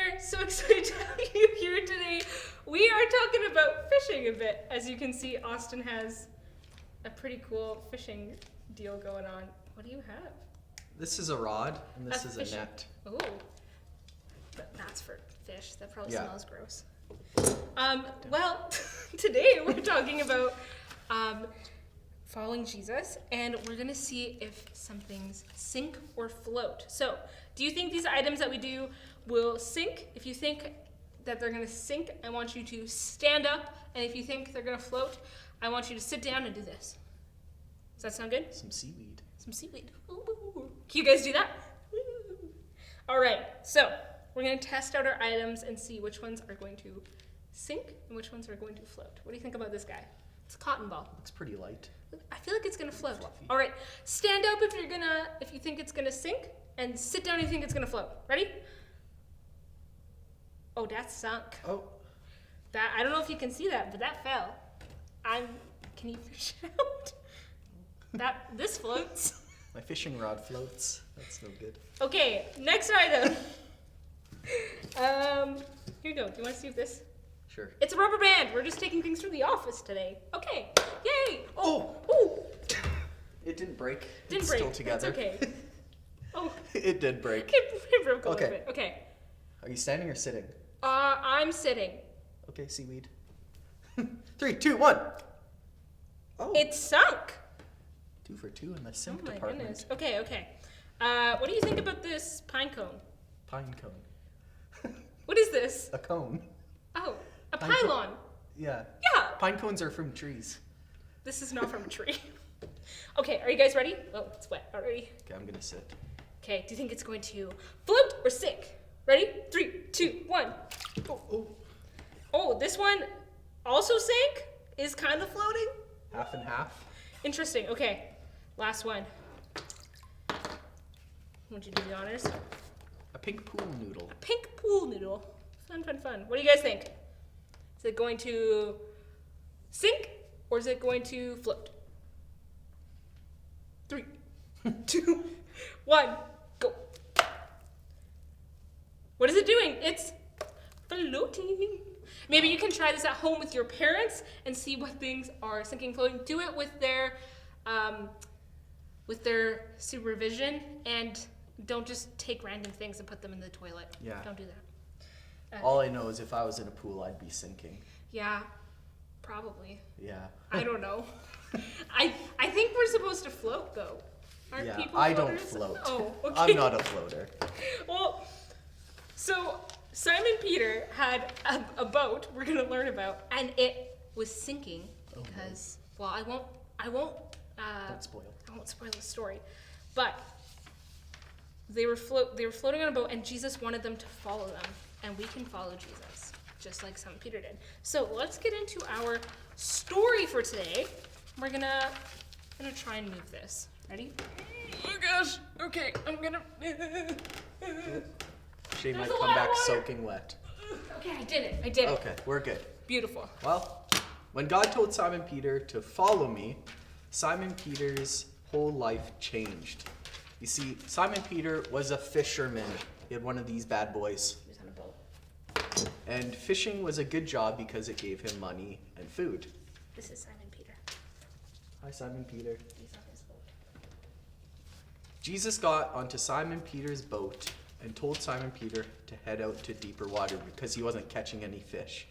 here. So excited to have you here today. We are talking about fishing a bit. As you can see, Austin has a pretty cool fishing deal going on. What do you have? This is a rod, and this is fish. a net. Oh, but that's for fish. That probably Yeah. smells gross. Well, today we're talking about following Jesus, and we're gonna see if some things sink or float. So, do you think these items that we do will sink? If you think that they're gonna sink, I want you to stand up, and if you think they're gonna float, I want you to sit down and do this. Does that sound good? Some seaweed. Some seaweed. Ooh. Can you guys do that? Ooh. All right, so we're gonna test out our items and see which ones are going to sink and which ones are going to float. What do you think about this guy? It's a cotton ball. Looks pretty light. I feel like it's gonna float. Fluffy. All right, stand up if you think it's gonna sink, and sit down if you think it's gonna float. Ready? Oh, that sunk. Oh, That I don't know if you can see that, but that fell. Can you fish it out? This floats. my fishing rod floats. That's no good. Okay, next item. Here you go. Do you want to see if this? Sure. It's a rubber band. We're just taking things from the office today. Okay. Yay. Oh. Ooh. It didn't break. Didn't it's break. Still together. It's okay. Oh. It did break. It broke a Okay. little bit. Okay. Are you standing or sitting? I'm sitting. Okay, seaweed. 3, 2, 1. Oh. It sunk. 2 for 2 in the sink Oh my department. goodness. Okay. What do you think about this pine cone? Pine cone. What is this? A cone. Oh, a Pine cone. pylon. Yeah. Yeah. Pine cones are from trees. This is not from a tree. Okay, are you guys ready? Oh, it's wet already. Okay, I'm gonna sit. Okay, do you think it's going to float or sink? Ready? 3, 2, 1. Oh. Oh, this one also sank? Is kind of floating? Half and half. Interesting. Okay, last one. Would you do the honors? A pink pool noodle. Pink pool noodle. Fun. What do you guys think? Is it going to sink or is it going to float? 3, 2, 1, go. What is it doing? It's floating. Maybe you can try this at home with your parents and see what things are sinking, floating. Do it with their supervision, and don't just take random things and put them in the toilet. Yeah. Don't do that. All I know is if I was in a pool, I'd be sinking. Yeah, probably. Yeah. I don't know. I think we're supposed to float though. Aren't Yeah, people I don't floaters? float. Oh, okay. I'm not a floater. Well, so Simon Peter had a boat we're gonna learn about, and it was sinking because I won't Don't spoil. I won't spoil the story, but they were floating on a boat, and Jesus wanted them to follow them, and we can follow Jesus just like Simon Peter did. So let's get into our story for today. We're gonna try and move this. Ready? Oh gosh. Okay, I'm gonna. She There's might a come lot of back water. soaking wet. Okay, I did it. Okay, we're good. Beautiful. Well, when God told Simon Peter to follow me, Simon Peter's whole life changed. You see, Simon Peter was a fisherman. He had one of these bad boys. He was on a boat. And fishing was a good job because it gave him money and food. This is Simon Peter. Hi, Simon Peter. He's on his boat. Jesus got onto Simon Peter's boat and told Simon Peter to head out to deeper water because he wasn't catching any fish.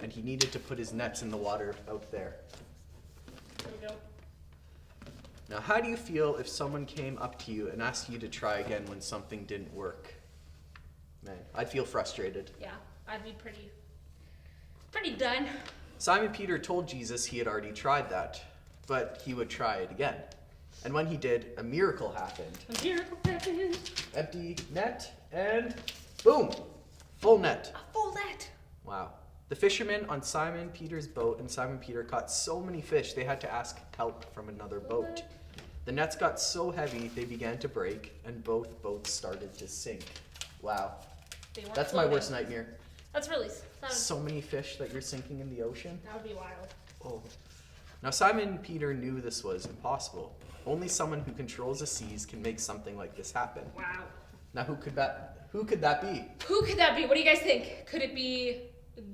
And he needed to put his nets in the water out there. There we go. Now, how do you feel if someone came up to you and asked you to try again when something didn't work? Man, I'd feel frustrated. Yeah, I'd be pretty done. Simon Peter told Jesus he had already tried that, but he would try it again. And when he did, a miracle happened. A miracle happened. Empty net, and boom! Full net. A full net. Wow. The fishermen on Simon Peter's boat and Simon Peter caught so many fish they had to ask help from another boat. The nets got so heavy they began to break and both boats started to sink. Wow. They weren't That's my floating. worst nightmare. That's really So many fish that you're sinking in the ocean. that would be wild. Oh. Now Simon Peter knew this was impossible. Only someone who controls the seas can make something like this happen. Wow. Now Who could that be? Who could that be? What do you guys think? Could it be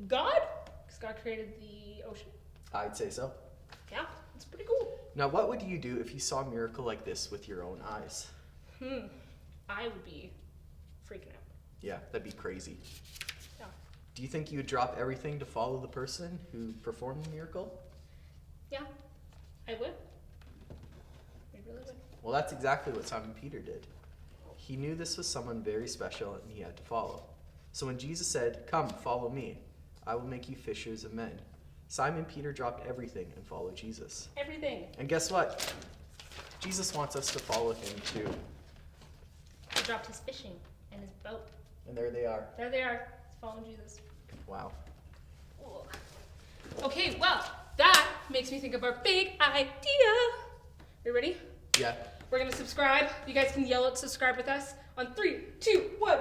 God? Because God created the ocean. I'd say so. Yeah, it's pretty cool. Now, what would you do if you saw a miracle like this with your own eyes? I would be freaking out. Yeah, that'd be crazy. Yeah. Do you think you would drop everything to follow the person who performed the miracle? Yeah, I would. I really would. Well, that's exactly what Simon Peter did. He knew this was someone very special and he had to follow. So when Jesus said, "Come, follow me, I will make you fishers of men," Simon Peter dropped everything and followed Jesus. Everything. And guess what? Jesus wants us to follow him too. He dropped his fishing and his boat. And there they are. There they are. Following Jesus. Wow. Cool. Okay, well, that makes me think of our big idea. You ready? Yeah. We're gonna subscribe. You guys can yell at subscribe with us on 3, 2, 1.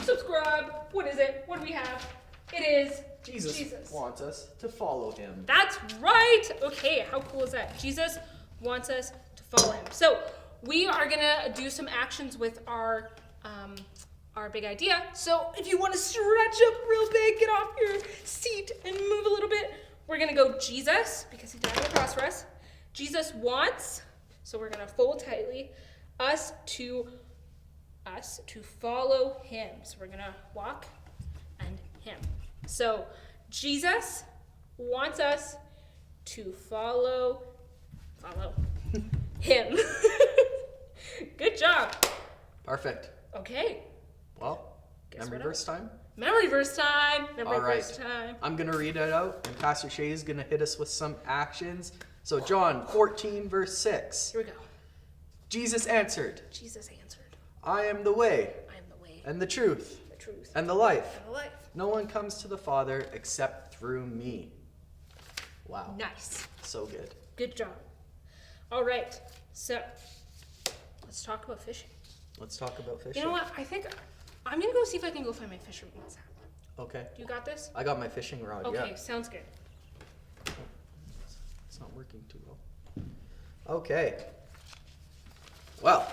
Subscribe. What is it? What do we have? It is Jesus wants us to follow him. That's right. Okay, how cool is that? Jesus wants us to follow him. So we are gonna do some actions with our big idea. So if you want to stretch up real big, get off your seat and move a little bit, we're gonna go Jesus, because he died on the cross for us. Jesus wants, so we're gonna fold tightly, us to follow him. So we're gonna walk and him. So Jesus wants us to follow him. Good job. Perfect. Okay. Well, Guess memory what verse time? Memory verse time. Memory All right. verse time. I'm going to read it out, and Pastor Shay is going to hit us with some actions. So John 14, verse 6. Here we go. Jesus answered, Jesus answered, "I am the way, I am the way, and the truth, the truth, and the life. and the life. No one comes to the Father except through me." Wow. Nice. So good. Good job. All right. So let's talk about fishing. Let's talk about fishing. You know what? I think I'm going to go see if I can go find my fisherman's hat. Okay. You got this? I got my fishing rod, Okay, yeah. sounds good. It's not working too well. Okay. Well.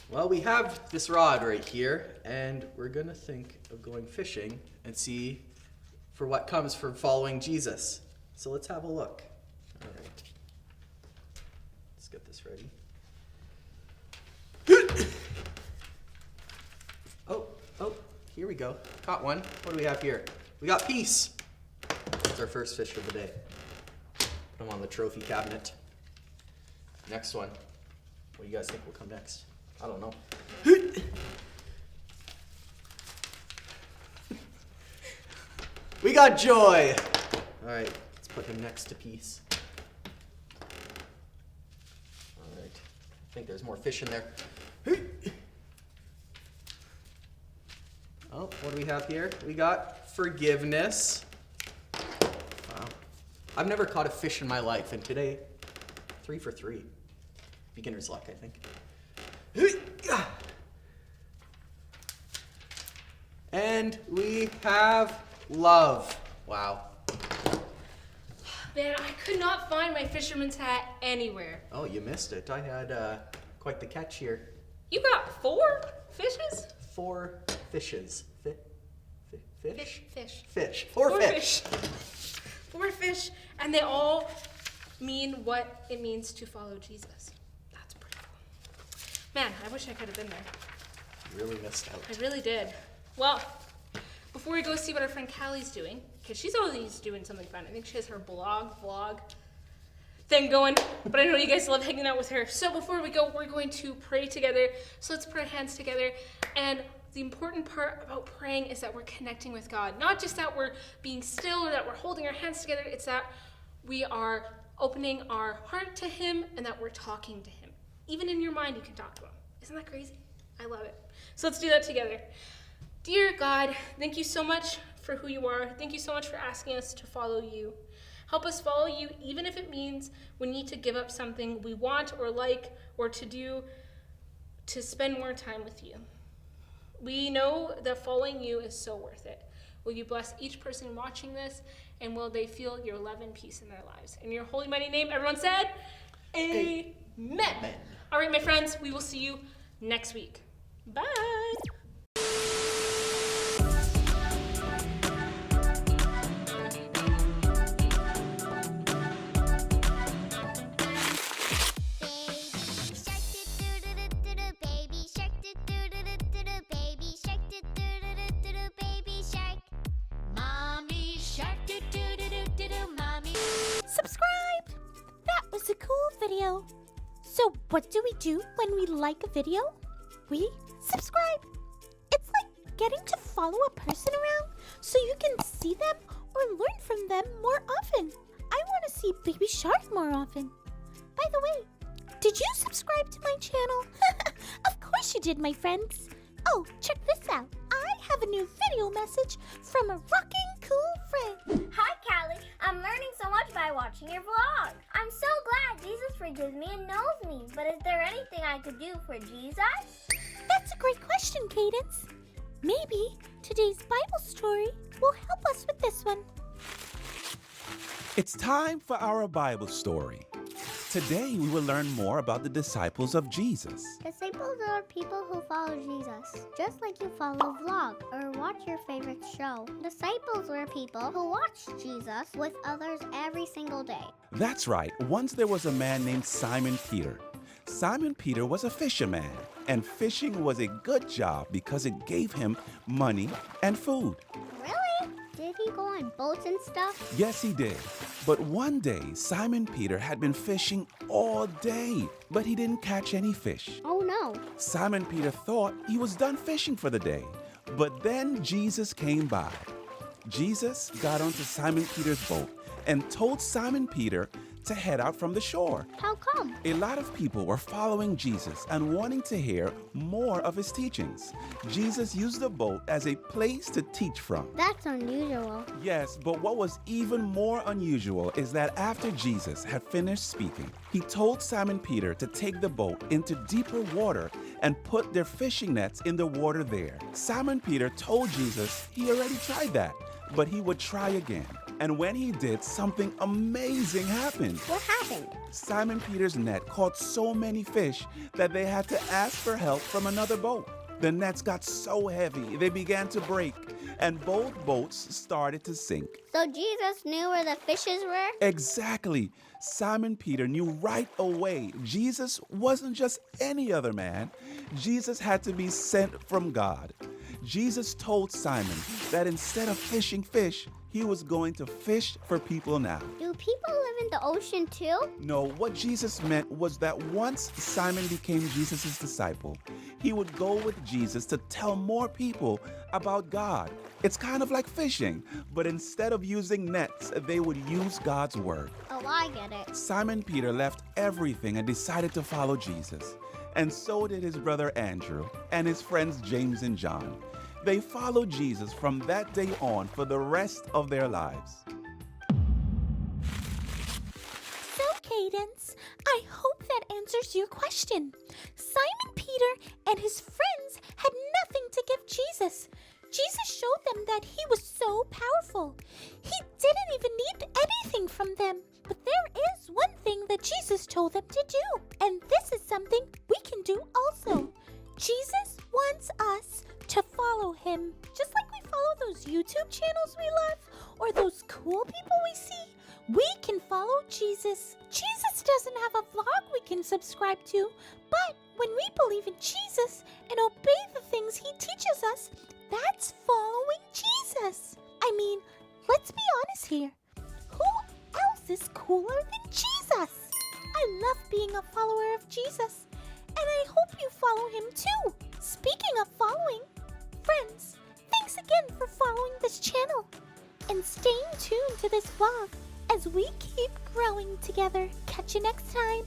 Well, we have this rod right here, and we're going to think of going fishing and see for what comes from following Jesus. So let's have a look. All right. Let's get this ready. Oh, here we go. Caught one. What do we have here? We got peace. That's our first fish of the day. Put them on the trophy cabinet. Next one. What do you guys think will come next? I don't know. We got joy. All right, let's put him next to peace. All right, I think there's more fish in there. Oh, what do we have here? We got forgiveness. Wow. I've never caught a fish in my life, and today, 3 for 3. Beginner's luck, I think. And we have love. Wow. Man, I could not find my fisherman's hat anywhere. Oh, you missed it. I had quite the catch here. You got 4 fishes? 4 fishes. Fish? Fish. Fish. 4 fish. 4 fish, and they all mean what it means to follow Jesus. That's pretty cool. Man, I wish I could have been there. You really missed out. I really did. Well, before we go see what our friend Callie's doing, because she's always doing something fun. I think she has her vlog thing going, but I know you guys love hanging out with her. So before we go, we're going to pray together. So let's put our hands together. And the important part about praying is that we're connecting with God. Not just that we're being still or that we're holding our hands together. It's that we are opening our heart to him and that we're talking to him. Even in your mind, you can talk to him. Isn't that crazy? I love it. So let's do that together. Dear God, thank you so much for who you are. Thank you so much for asking us to follow you. Help us follow you, even if it means we need to give up something we want or like or to do to spend more time with you. We know that following you is so worth it. Will you bless each person watching this, and will they feel your love and peace in their lives? In your holy mighty name, everyone said, Amen. Amen. All right, my friends, we will see you next week. Bye. Subscribe! That was a cool video. So what do we do when we like a video? We subscribe. It's like getting to follow a person around so you can see them or learn from them more often. I want to see Baby Shark more often. By the way, did you subscribe to my channel? Of course you did, my friends. Oh, check this out. I have a new video message from a rocking cool friend. Hi, Callie. I'm learning so much by watching your vlog. I'm so glad Jesus forgives me and knows me. But is there anything I could do for Jesus? That's a great question, Cadence. Maybe today's Bible story will help us with this one. It's time for our Bible story. Today we will learn more about the disciples of Jesus. Disciples are people who follow Jesus, just like you follow a vlog or watch your favorite show. Disciples were people who watched Jesus with others every single day. That's right, once there was a man named Simon Peter. Simon Peter was a fisherman, and fishing was a good job because it gave him money and food. Really? Did he go on boats and stuff? Yes, he did. But one day, Simon Peter had been fishing all day, but he didn't catch any fish. Oh no. Simon Peter thought he was done fishing for the day, but then Jesus came by. Jesus got onto Simon Peter's boat and told Simon Peter to head out from the shore. How come? A lot of people were following Jesus and wanting to hear more of his teachings. Jesus used the boat as a place to teach from. That's unusual. Yes, but what was even more unusual is that after Jesus had finished speaking, he told Simon Peter to take the boat into deeper water and put their fishing nets in the water there. Simon Peter told Jesus he already tried that, but he would try again. And when he did, something amazing happened. What happened? Simon Peter's net caught so many fish that they had to ask for help from another boat. The nets got so heavy, they began to break, and both boats started to sink. So Jesus knew where the fishes were? Exactly. Simon Peter knew right away Jesus wasn't just any other man. Jesus had to be sent from God. Jesus told Simon that instead of fishing fish, he was going to fish for people now. Do people live in the ocean too? No, what Jesus meant was that once Simon became Jesus' disciple, he would go with Jesus to tell more people about God. It's kind of like fishing, but instead of using nets, they would use God's word. Oh, I get it. Simon Peter left everything and decided to follow Jesus. And so did his brother Andrew and his friends James and John. They followed Jesus from that day on for the rest of their lives. So, Cadence, I hope that answers your question. Simon Peter and his friends had nothing to give Jesus. Jesus showed them that he was so powerful. He didn't even need anything from them. But there is one thing that Jesus told them to do, and this is something we can do also. Jesus wants us to follow him, just like we follow those YouTube channels we love, or those cool people we see. We can follow Jesus. Jesus doesn't have a vlog we can subscribe to, but when we believe in Jesus and obey the things he teaches us, that's following Jesus. I mean, let's be honest here. Who else is cooler than Jesus? I love being a follower of Jesus, and I hope you follow him too. Speaking of following, friends, thanks again for following this channel and staying tuned to this vlog as we keep growing together. Catch you next time.